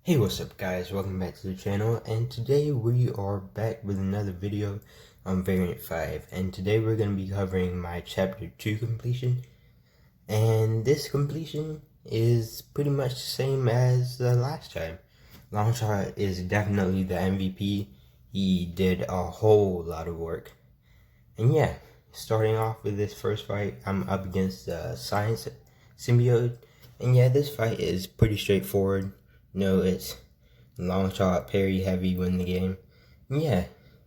Hey, what's up guys, welcome back to the channel, and today we are back with another video on Variant 5, and today we're going to be covering my Chapter 2 completion, and this completion is pretty much the same as the last time. Longshot is definitely the MVP. He did a whole lot of work, and yeah, starting off with this first fight, I'm up against the Science Symbiote, and yeah, this fight is pretty straightforward. No, it's Longshot, parry heavy, win the game. And yeah,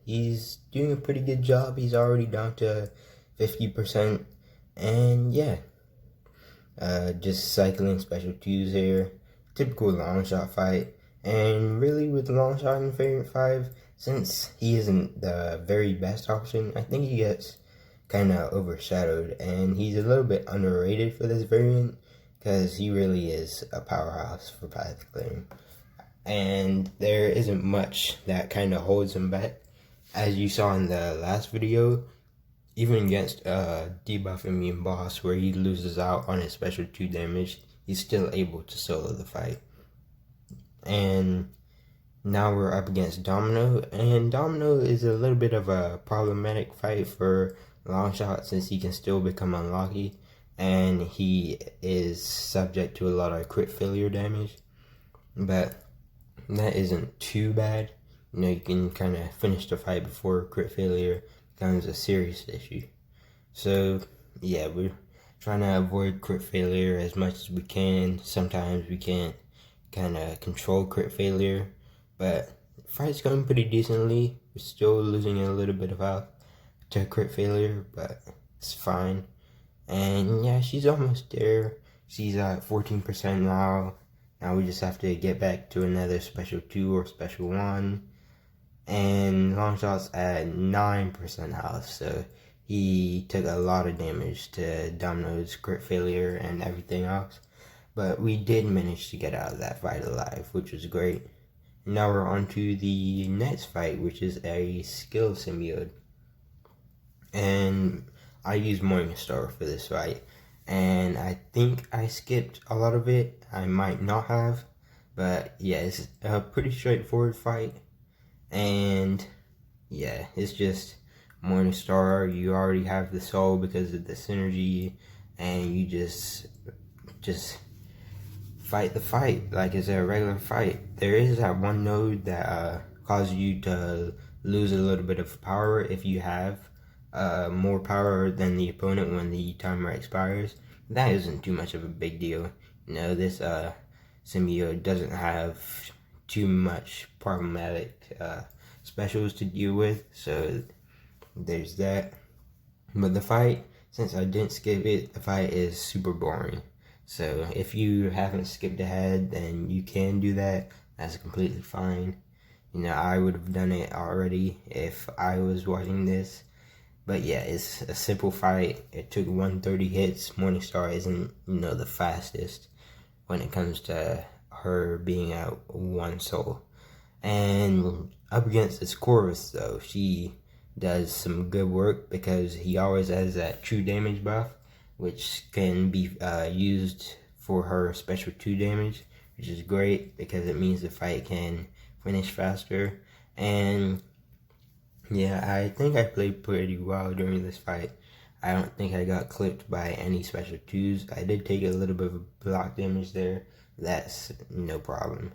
he's doing a pretty good job. He's already down to 50%. And yeah, just cycling special twos here. Typical Longshot fight. And really with Longshot in Variant 5, since he isn't the very best option, I think he gets kind of overshadowed. And he's a little bit underrated for this variant, because he really is a powerhouse for path clearing. And there isn't much that kind of holds him back. As you saw in the last video, even against a debuff immune boss where he loses out on his special 2 damage, he's still able to solo the fight. And now we're up against Domino, and Domino is a little bit of a problematic fight for Longshot since he can still become unlucky, and he is subject to a lot of crit failure damage. But that isn't too bad. You know, you can kind of finish the fight before crit failure becomes a serious issue. So yeah, we're trying to avoid crit failure as much as we can. Sometimes we can't kind of control crit failure, but the fight's going pretty decently. We're still losing a little bit of health to crit failure, but it's fine. And yeah, she's almost there. She's at 14% now. Now we just have to get back to another special 2 or special 1. And Longshot's at 9% health, so he took a lot of damage to Domino's crit failure and everything else. But we did manage to get out of that fight alive, which was great. Now we're on to the next fight, which is a skill symbiote. And I used Morningstar for this fight. And I think I skipped a lot of it. I might not have, but yeah, it's a pretty straightforward fight. And yeah, it's just Morningstar. You already have the soul because of the synergy, and you just fight the fight like it's a regular fight. There is that one node that causes you to lose a little bit of power if you have more power than the opponent when the timer expires. That isn't too much of a big deal. You know, this symbiote doesn't have too much problematic specials to deal with, so there's that. But the fight, since I didn't skip it, the fight is super boring. So if you haven't skipped ahead, then you can do that. That's completely fine. You know, I would have done it already if I was watching this. But yeah, it's a simple fight. It took 130 hits. Morningstar isn't, you know, the fastest when it comes to her being at 1 soul. And up against the Squirrel though, she does some good work because he always has that true damage buff, which can be used for her special 2 damage, which is great because it means the fight can finish faster. And yeah, I think I played pretty well during this fight. I don't think I got clipped by any special 2s. I did take a little bit of block damage there. That's no problem.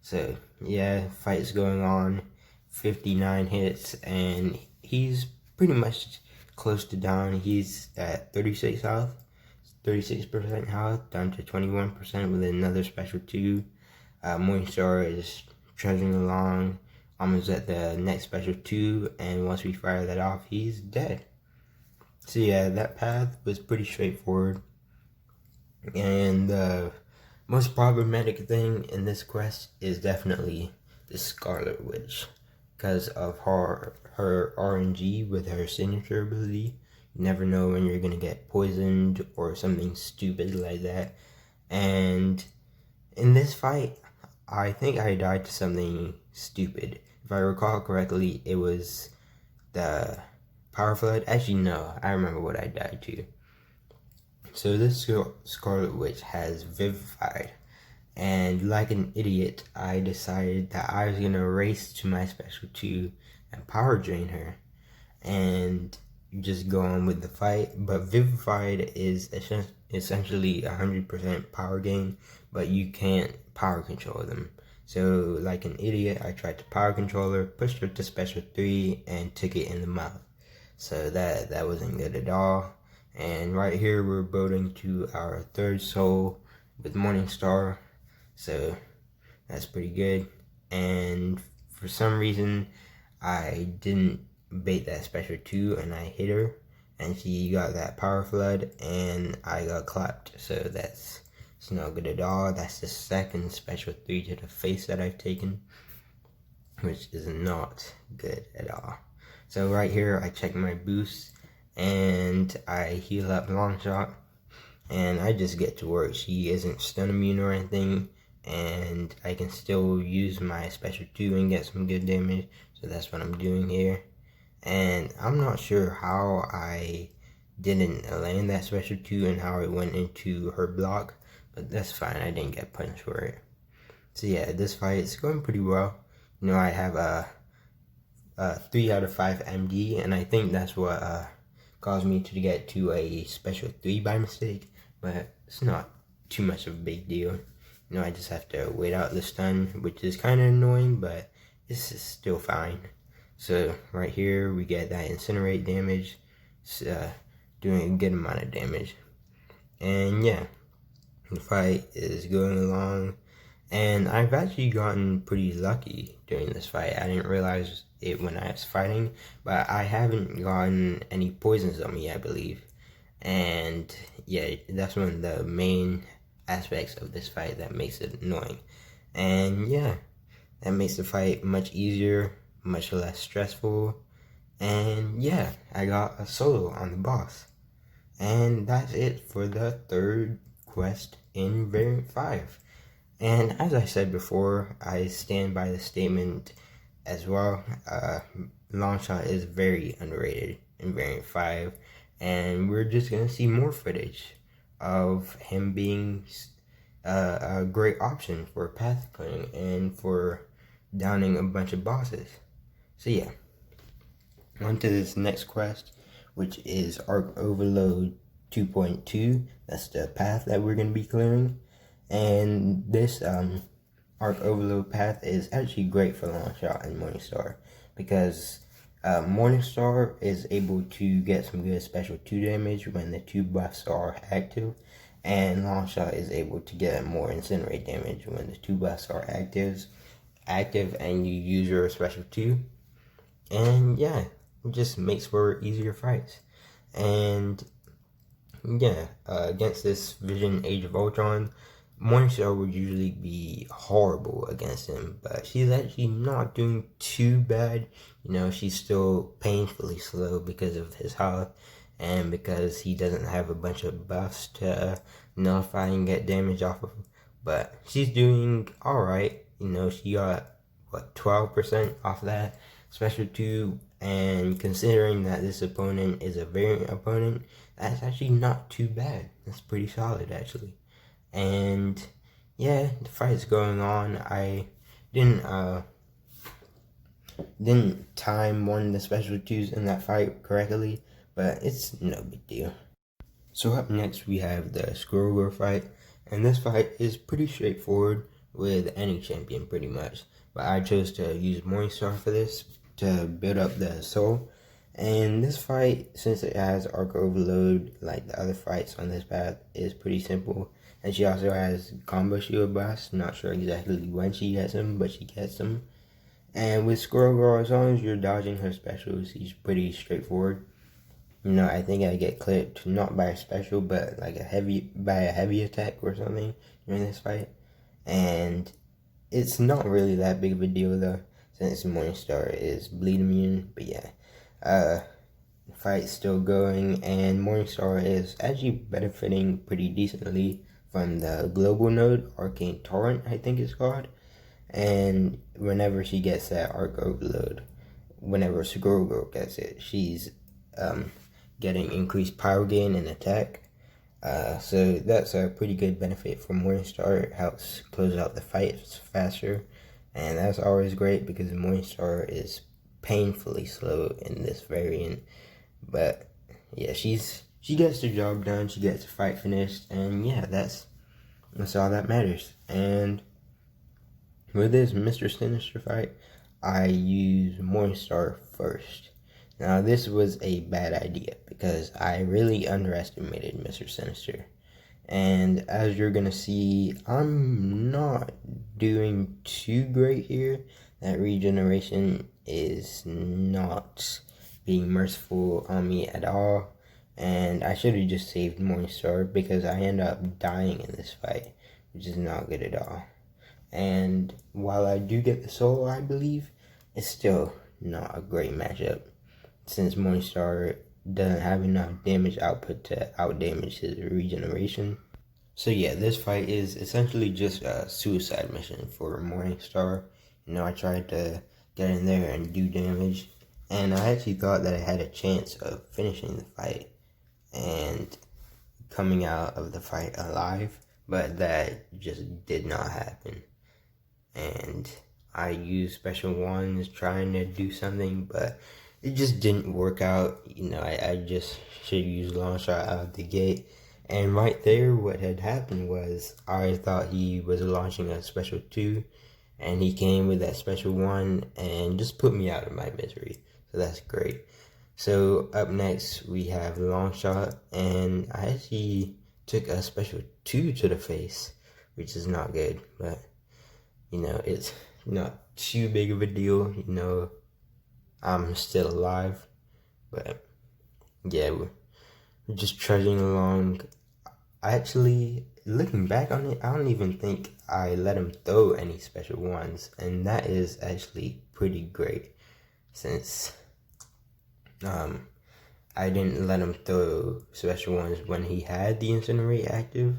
So yeah, fight's going on. 59 hits, and he's pretty much close to down. He's at 36 health, 36% health, down to 21% with another special 2. Morningstar is trudging along, almost at the next special 2, and once we fire that off, he's dead. So yeah, that path was pretty straightforward. And the most problematic thing in this quest is definitely the Scarlet Witch, because of her RNG with her signature ability. You never know when you're gonna get poisoned or something stupid like that. And in this fight, I think I died to something stupid. If I recall correctly, it was the Power Flood. Actually, no, I remember what I died to. So this Scarlet Witch has Vivified, And like an idiot, I decided that I was gonna race to my special 2 and power drain her and just go on with the fight. But Vivified is essentially 100% power gain, but you can't power control them. So like an idiot, I tried to power control her, pushed her to special 3, and took it in the mouth. So that wasn't good at all. And right here we're building to our 3rd soul with Morningstar. So that's pretty good. And for some reason I didn't bait that special 2 and I hit her and she got that power flood and I got clapped. So it's not good at all. That's the 2nd special 3 to the face that I've taken, which is not good at all. So right here I check my boost and I heal up Longshot and I just get to work. She isn't stun immune or anything, and I can still use my special 2 and get some good damage. So that's what I'm doing here. And I'm not sure how I didn't land that special 2 and how it went into her block, but that's fine. I didn't get punished for it. So yeah, this fight is going pretty well. You know, I have a 3 out of 5 MD, and I think that's what caused me to get to a special 3 by mistake, but it's not too much of a big deal. You know, I just have to wait out the stun, which is kind of annoying, but this is still fine. So right here we get that incinerate damage. It's doing a good amount of damage. And yeah, the fight is going along. And I've actually gotten pretty lucky during this fight. I didn't realize it when I was fighting, but I haven't gotten any poisons on me, I believe. And yeah, that's one of the main aspects of this fight that makes it annoying. And yeah, that makes the fight much easier, much less stressful. And yeah, I got a solo on the boss. And that's it for the 3rd quest in Variant 5. And as I said before, I stand by the statement as well. Longshot is very underrated in Variant 5. And we're just going to see more footage of him being a great option for path clearing and for downing a bunch of bosses. So yeah, on to this next quest, which is Arc Overload 2.2. That's the path that we're going to be clearing. And this Arc Overload path is actually great for Longshot and Morningstar, because Morningstar is able to get some good special 2 damage when the 2 buffs are active, and Longshot is able to get more incinerate damage when the 2 buffs are active and you use your special 2. And yeah, it just makes for easier fights. And yeah, against this Vision Age of Ultron, Morningstar would usually be horrible against him, but she's actually not doing too bad. You know, she's still painfully slow because of his health and because he doesn't have a bunch of buffs to nullify and get damage off of. But she's doing alright. You know, she got, what, 12% off that special 2, and considering that this opponent is a variant opponent, that's actually not too bad. That's pretty solid, actually. And yeah, the fight's going on. I didn't time one of the special 2s in that fight correctly, but it's no big deal. So up next we have the Squirrel Girl fight, and this fight is pretty straightforward with any champion pretty much, but I chose to use Morningstar for this to build up the soul. And this fight, since it has Arc Overload like the other fights on this path, is pretty simple. And she also has combo shield buffs. Not sure exactly when she gets them, but she gets them. And with Squirrel Girl, as long as you're dodging her specials, she's pretty straightforward. You know, I think I get clipped not by a special, but like by a heavy attack or something during this fight. And it's not really that big of a deal though, since Morningstar is bleed immune. But yeah, the fight's still going, and Morningstar is actually benefiting pretty decently from the global node, Arcane Torrent, I think it's called. And whenever she gets that Arc Overload, whenever Squirrel Girl gets it, she's getting increased power gain and attack. So that's a pretty good benefit for Morningstar. It helps close out the fights faster, and that's always great because Morningstar is painfully slow in this variant. But yeah, she gets the job done. She gets the fight finished, and yeah, that's all that matters. And with this Mr. Sinister fight, I use Morningstar first. Now this was a bad idea because I really underestimated Mr. Sinister. And as you're gonna see, I'm not doing too great here. That regeneration is not being merciful on me at all. And I should have just saved Morningstar because I end up dying in this fight, which is not good at all. And while I do get the solo, I believe, it's still not a great matchup since Morningstar doesn't have enough damage output to outdamage his regeneration. So yeah, this fight is essentially just a suicide mission for Morningstar. You know, I tried to get in there and do damage, and I actually thought that I had a chance of finishing the fight and coming out of the fight alive, but that just did not happen. And I used special ones trying to do something, but it just didn't work out. You know, I just should use Longshot out of the gate. And right there, what had happened was I thought he was launching a special 2, and he came with that special 1 and just put me out of my misery. So that's great. So up next, we have Longshot, and I actually took a special 2 to the face, which is not good, but you know, it's not too big of a deal. You know, I'm still alive, but yeah, we're just trudging along. Actually, looking back on it, I don't even think I let him throw any special ones, and that is actually pretty great since I didn't let him throw special ones when he had the Incinerate active,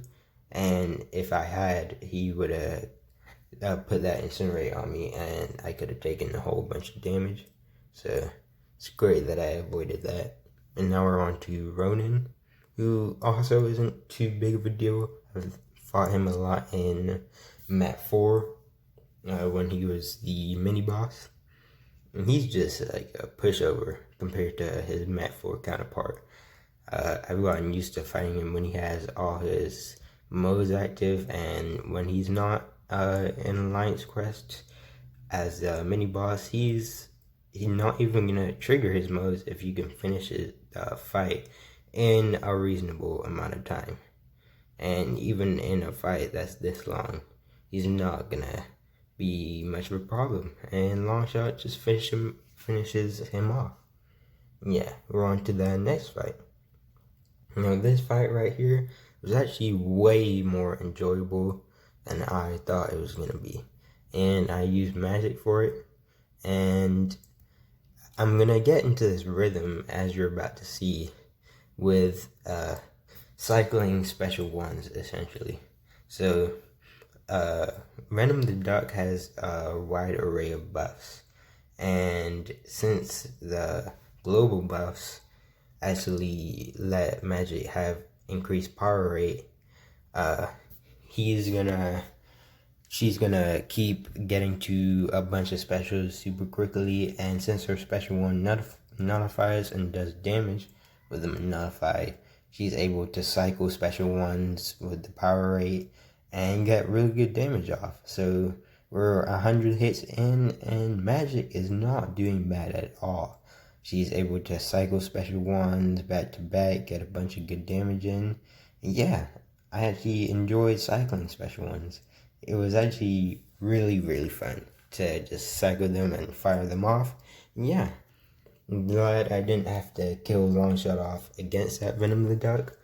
and if I had, he would have put that Incinerate on me, and I could have taken a whole bunch of damage. So it's great that I avoided that. And now we're on to Ronin, who also isn't too big of a deal. I've fought him a lot in map 4 when he was the mini boss. And he's just like a pushover compared to his map 4 counterpart. I've gotten used to fighting him when he has all his modes active, and when he's not in Alliance Quest as a mini boss, he's not even gonna trigger his modes if you can finish his fight in a reasonable amount of time. And even in a fight that's this long, he's not gonna be much of a problem. And Longshot just finishes him off. Yeah, we're on to the next fight. You know, this fight right here was actually way more enjoyable than I thought it was gonna be. And I used magic for it, and I'm gonna get into this rhythm, as you're about to see, with cycling special ones essentially. So Venom the Duck has a wide array of buffs, and since the global buffs actually let magic have increased power rate, she's gonna keep getting to a bunch of specials super quickly, and since her special one nullifies and does damage with the nullify, she's able to cycle special ones with the power rate and get really good damage off. So we're 100 hits in, and magic is not doing bad at all. She's able to cycle special ones back to back, get a bunch of good damage in. And yeah, I actually enjoyed cycling special ones. It was actually really, really fun to just cycle them and fire them off. And yeah, I'm glad I didn't have to kill Longshot off against that Venom the Duck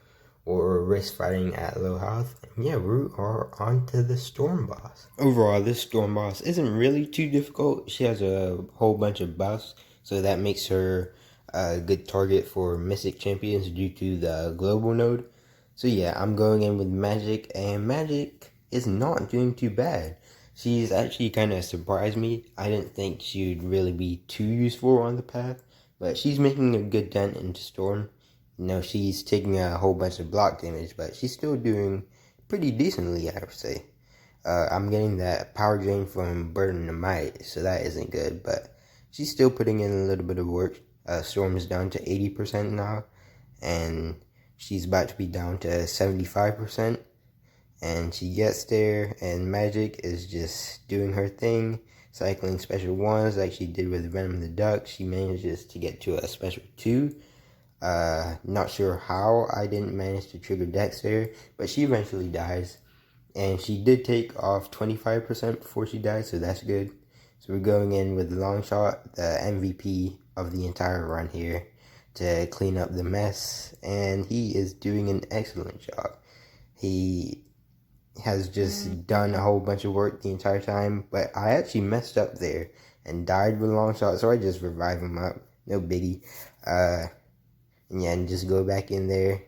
or risk fighting at low health. And yeah, we are on to the Storm boss. Overall, this Storm boss isn't really too difficult. She has a whole bunch of buffs, so that makes her a good target for Mystic Champions due to the global node. So yeah, I'm going in with Magic, and Magic is not doing too bad. She's actually kind of surprised me. I didn't think she would really be too useful on the path, but she's making a good dent into Storm. You know, she's taking a whole bunch of block damage, but she's still doing pretty decently, I would say. I'm getting that power drain from Burden of Might, so that isn't good, but she's still putting in a little bit of work. Storm is down to 80% now, and she's about to be down to 75%, and she gets there, and Magic is just doing her thing, cycling special 1s like she did with Venom the Duck. She manages to get to a special 2. Not sure how I didn't manage to trigger Dex there, but she eventually dies. And she did take off 25% before she died, so that's good. So we're going in with Longshot, the MVP of the entire run here, to clean up the mess. And he is doing an excellent job. He has just done a whole bunch of work the entire time, but I actually messed up there and died with Longshot, so I just revive him up. No biggie. And just go back in there.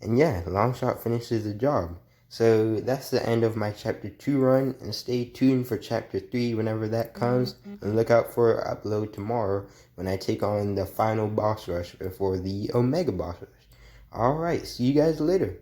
And yeah, Longshot finishes the job. So that's the end of my chapter 2 run, and stay tuned for chapter 3 whenever that comes, and look out for an upload tomorrow when I take on the final boss rush before the Omega boss rush. Alright, see you guys later.